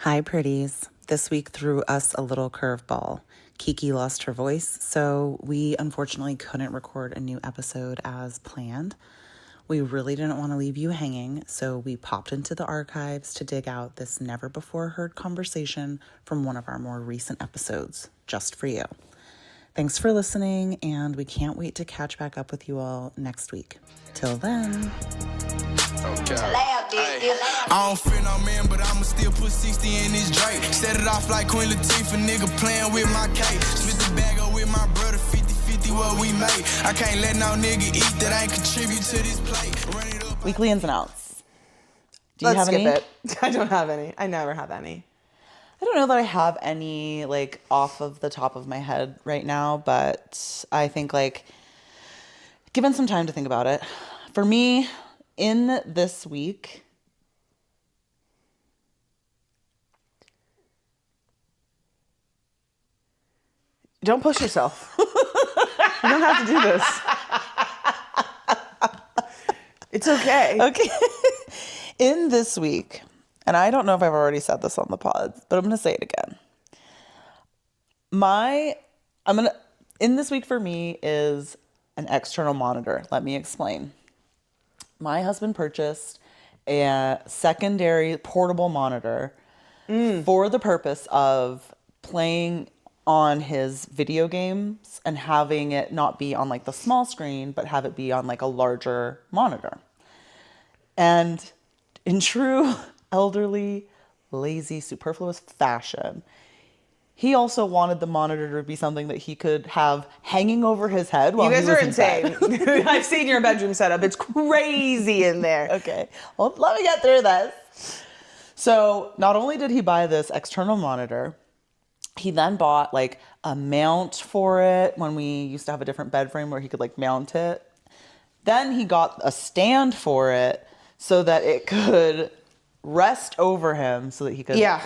Hi, pretties. This week threw us a little curveball. Kiki lost her voice, so we unfortunately couldn't record a new episode as planned. We really didn't want to leave you hanging, so we popped into the archives to dig out this never-before-heard conversation from one of our more recent episodes, just for you. Thanks for listening, and we can't wait to catch back up with you all next week. Till then. Okay. I don't fear no man, but I'ma still put 60 in this Drake. Set it off like Queen Latifah, nigga playing with my cake. Split the bag up with my brother, 50-50 what we made. I can't let no nigga eat that ain't contribute to this plate. Run it up. Weekly ins and outs. Do you Let's have skip any? it. I don't have any. I never have any. I don't know that I have any, off of the top of my head right now, but I think, given some time to think about it, for me, in this week, Don't push yourself. You don't have to do this. It's okay. Okay. In this week, and I don't know if I've already said this on the pods, but I'm going to say it again. In this week for me is an external monitor. Let me explain. My husband purchased a secondary portable monitor for the purpose of playing on his video games and having it not be on the small screen, but have it be on a larger monitor. And in true elderly, lazy, superfluous fashion, he also wanted the monitor to be something that he could have hanging over his head while You guys he was are insane. in bed. I've seen your bedroom setup. It's crazy in there. Okay, well, let me get through this. So not only did he buy this external monitor, he then bought a mount for it when we used to have a different bed frame where he could mount it. Then he got a stand for it so that it could rest over him so that he could... Yeah.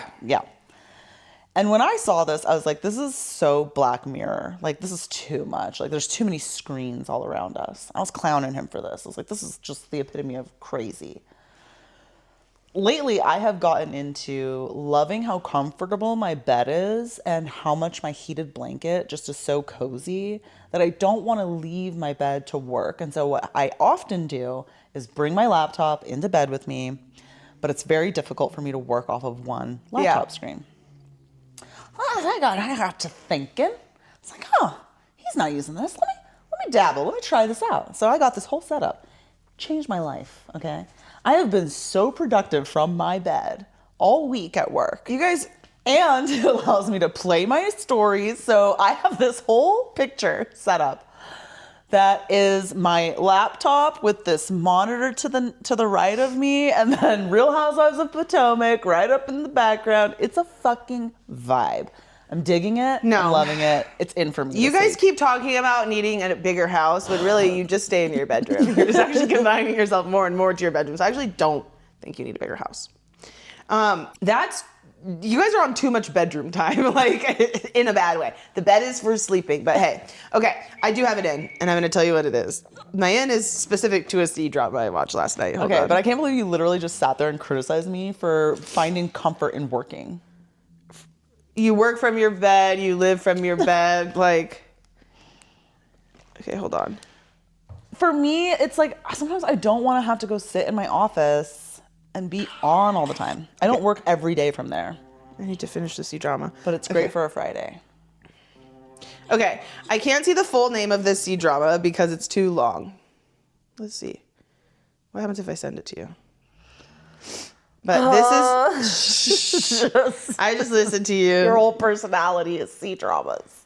And when I saw this, I was like, this is so Black Mirror. This is too much. There's too many screens all around us. I was clowning him for this. I was like, this is just the epitome of crazy. Lately, I have gotten into loving how comfortable my bed is and how much my heated blanket just is so cozy that I don't want to leave my bed to work. And so what I often do is bring my laptop into bed with me, but it's very difficult for me to work off of one laptop screen. I got to thinking. It's like, he's not using this. Let me dabble. Let me try this out. So I got this whole setup. Changed my life, okay? I have been so productive from my bed all week at work. You guys... And it allows me to play my stories. So I have this whole picture set up that is my laptop with this monitor to the right of me, and then Real Housewives of Potomac right up in the background. It's a fucking vibe. I'm digging it. No. I'm loving it. It's in for me. You guys keep talking about needing a bigger house, but really you just stay in your bedroom. You're just actually confining yourself more and more to your bedroom. So I actually don't think you need a bigger house. You guys are on too much bedroom time, in a bad way. The bed is for sleeping, but hey. Okay, I do have it in, and I'm going to tell you what it is. My in is specific to a C drama I watched last night. Hold on. But I can't believe you literally just sat there and criticized me for finding comfort in working. You work from your bed, you live from your bed, Okay, hold on. For me, it's sometimes I don't want to have to go sit in my office and be on all the time. I don't work every day from there. I need to finish the C drama. But it's great for a Friday. Okay, I can't see the full name of this C drama because it's too long. Let's see. What happens if I send it to you? But this is... I just listened to you. Your whole personality is C dramas.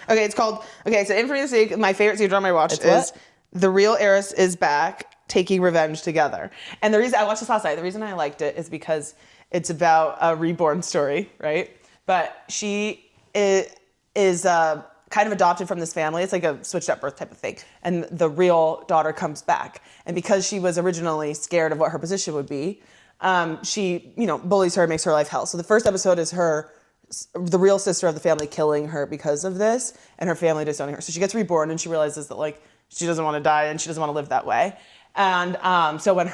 Okay, it's called... Okay, so in for your sake, my favorite C drama I watched is The Real Heiress is Back, Taking Revenge Together. And the reason... I watched this last night. The reason I liked it is because it's about a reborn story, right? But she is kind of adopted from this family. It's like a switched up birth type of thing. And the real daughter comes back. And because she was originally scared of what her position would be, she, bullies her and makes her life hell. So the first episode is the real sister of the family killing her because of this, and her family disowning her. So she gets reborn, and she realizes that she doesn't want to die and she doesn't want to live that way. And so when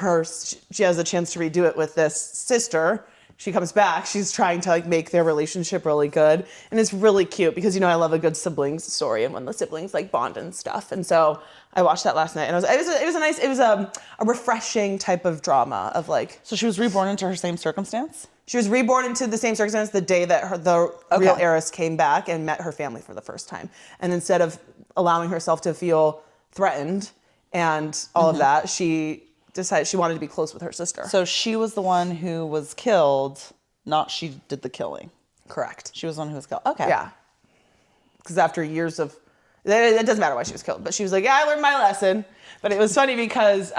she has a chance to redo it with this sister, she comes back, she's trying to like make their relationship really good. And it's really cute because, you know, I love a good siblings story and when the siblings like bond and stuff. And so I watched that last night and it was a refreshing type of drama of like. So she was reborn into her same circumstance? She was reborn into the same circumstance the day that the real heiress came back and met her family for the first time. And instead of allowing herself to feel threatened and all of that, she decided she wanted to be close with her sister. So she was the one who was killed, not she did the killing. Correct. She was the one who was killed. Okay. Yeah. Because after years of, it doesn't matter why she was killed, but she was like, yeah, I learned my lesson. But it was funny because,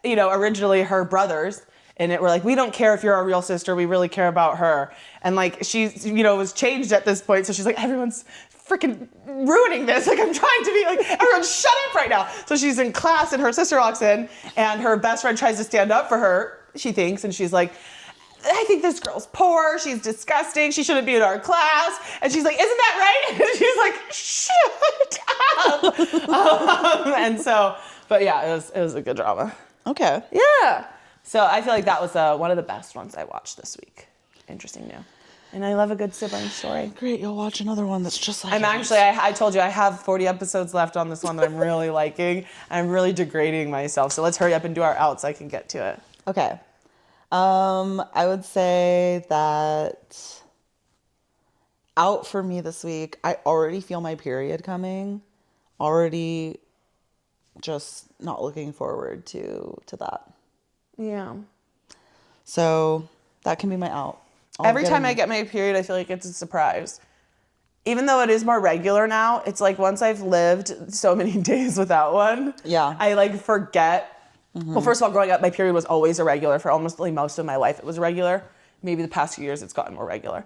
you know, originally her brothers and it were like, we don't care if you're our real sister. We really care about her. And like, she, you know, was changed at this point. So she's like, everyone's freaking ruining this. Like, I'm trying to be like, everyone shut up right now. So she's in class and her sister walks in and her best friend tries to stand up for her, she thinks. And she's like, I think this girl's poor. She's disgusting. She shouldn't be in our class. And she's like, isn't that right? And she's like, shut up. And so, but yeah, it was a good drama. Okay. Yeah. So I feel like that was one of the best ones I watched this week. Interesting new. And I love a good sibling story. Great, you'll watch another one that's just like I told you I have 40 episodes left on this one that I'm really liking. I'm really degrading myself. So let's hurry up and do our out so I can get to it. Okay. I would say that out for me this week, I already feel my period coming. Already just not looking forward to that. Yeah. So that can be my out. Every time I get my period, I feel like it's a surprise. Even though it is more regular now, it's like once I've lived so many days without one, yeah, I like forget. Mm-hmm. Well, first of all, growing up, my period was always irregular. For almost like most of my life, it was irregular. Maybe the past few years, it's gotten more regular.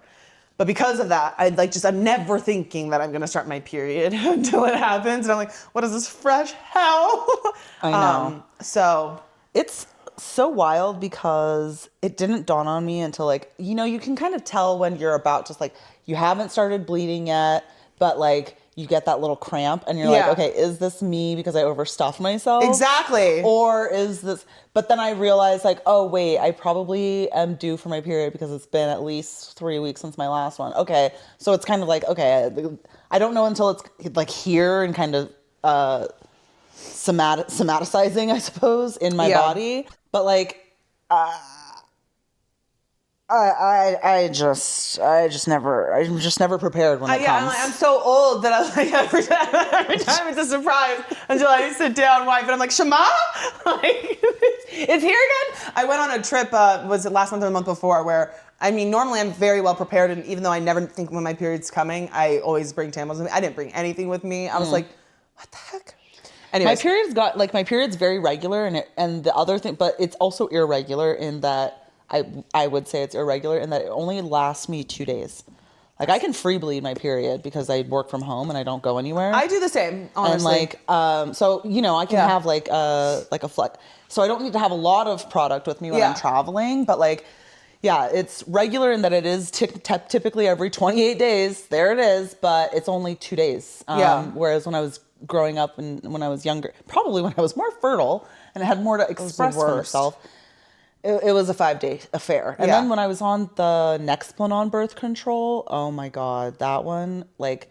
But because of that, I'm never thinking that I'm going to start my period until it happens. And I'm like, what is this fresh hell? I know. So it's so wild because it didn't dawn on me until like, you know, you can kind of tell when you're about just like, you haven't started bleeding yet, but like you get that little cramp and you're like, okay, is this me because I overstuffed myself? Exactly. Or is this, but then I realized like, oh wait, I probably am due for my period because it's been at least 3 weeks since my last one. Okay. So it's kind of like, okay, I don't know until it's like here and kind of, somaticizing, I suppose, in my body. But like, I'm just never prepared when it comes. I'm so old that I'm like every time it's a surprise until I sit down, wife, and I'm like, Shema, like it's here again. I went on a trip. Was it last month or the month before? Where I mean, normally I'm very well prepared, and even though I never think when my period's coming, I always bring tampons with me. I didn't bring anything with me. I was like, what the heck? Anyways. My period's very regular and the other thing, but it's also irregular in that I would say it's irregular in that it only lasts me 2 days. Like I can free bleed my period because I work from home and I don't go anywhere. I do the same, honestly. And like, so, you know, I can have like a flex. So I don't need to have a lot of product with me when I'm traveling, but like, yeah, it's regular in that it is typically every 28 days. There it is, but it's only 2 days. Whereas when I was growing up and when I was younger, probably when I was more fertile and had more to express for myself, it was a 5-day affair. And then when I was on the Nexplanon birth control, oh my God, that one, like,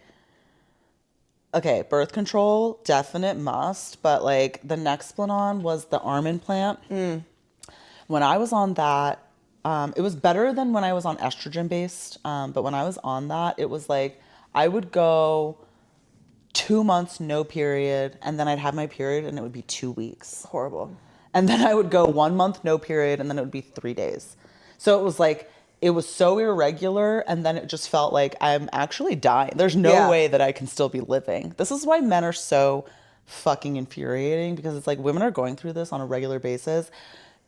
okay, birth control, definite must, but like the Nexplanon was the arm implant. When I was on that, it was better than when I was on estrogen based. But when I was on that, it was like, I would go 2 months, no period. And then I'd have my period and it would be 2 weeks. Horrible. And then I would go 1 month, no period. And then it would be 3 days. So it was like, it was so irregular. And then it just felt like I'm actually dying. There's no way that I can still be living. This is why men are so fucking infuriating, because it's like women are going through this on a regular basis.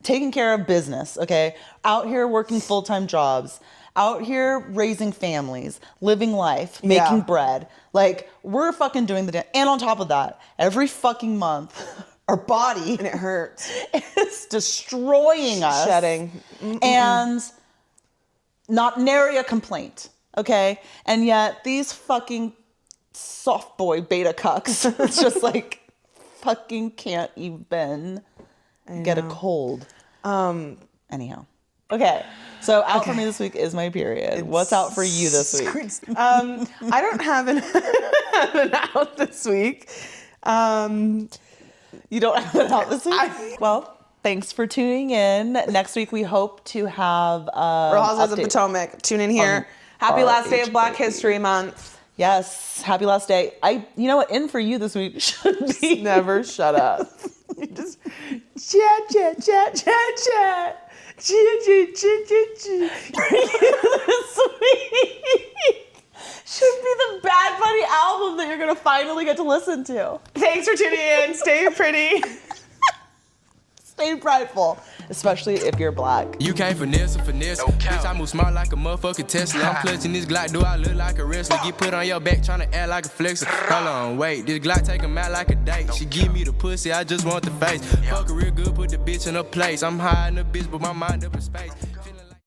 Taking care of business, okay? Out here working full-time jobs. Out here raising families, living life, making bread. Like, we're fucking doing the damn. And on top of that, every fucking month, our body. And it hurts. It's destroying us. Shedding. And not nary a complaint, okay? And yet, these fucking soft boy beta cucks, it's just like, fucking can't even get a cold. Anyhow. Okay. So out for me this week is my period. What's out for you this week? I don't have an out this week. You don't have it out this week? Well, thanks for tuning in. Next week, we hope to have Real Housewives of Potomac. Tune in here. Happy last day of Black History Month. Yes, happy last day. You know what? In for you this week should be never shut up. You just chat. For you this week should be the Bad Bunny album that you're gonna finally get to listen to. Thanks for tuning in. Stay pretty. Stay prideful, especially if you're black. You can't finesse. Bitch, I move smart like a motherfucking Tesla. I'm clutching this Glock, do I look like a wrestler? Get put on your back, tryna act like a flexer. Hold on, wait, this Glock take him out like a date. She give me the pussy, I just want the face. Fuck her real good, put the bitch in her place. I'm high in the bitch, but my mind up in space.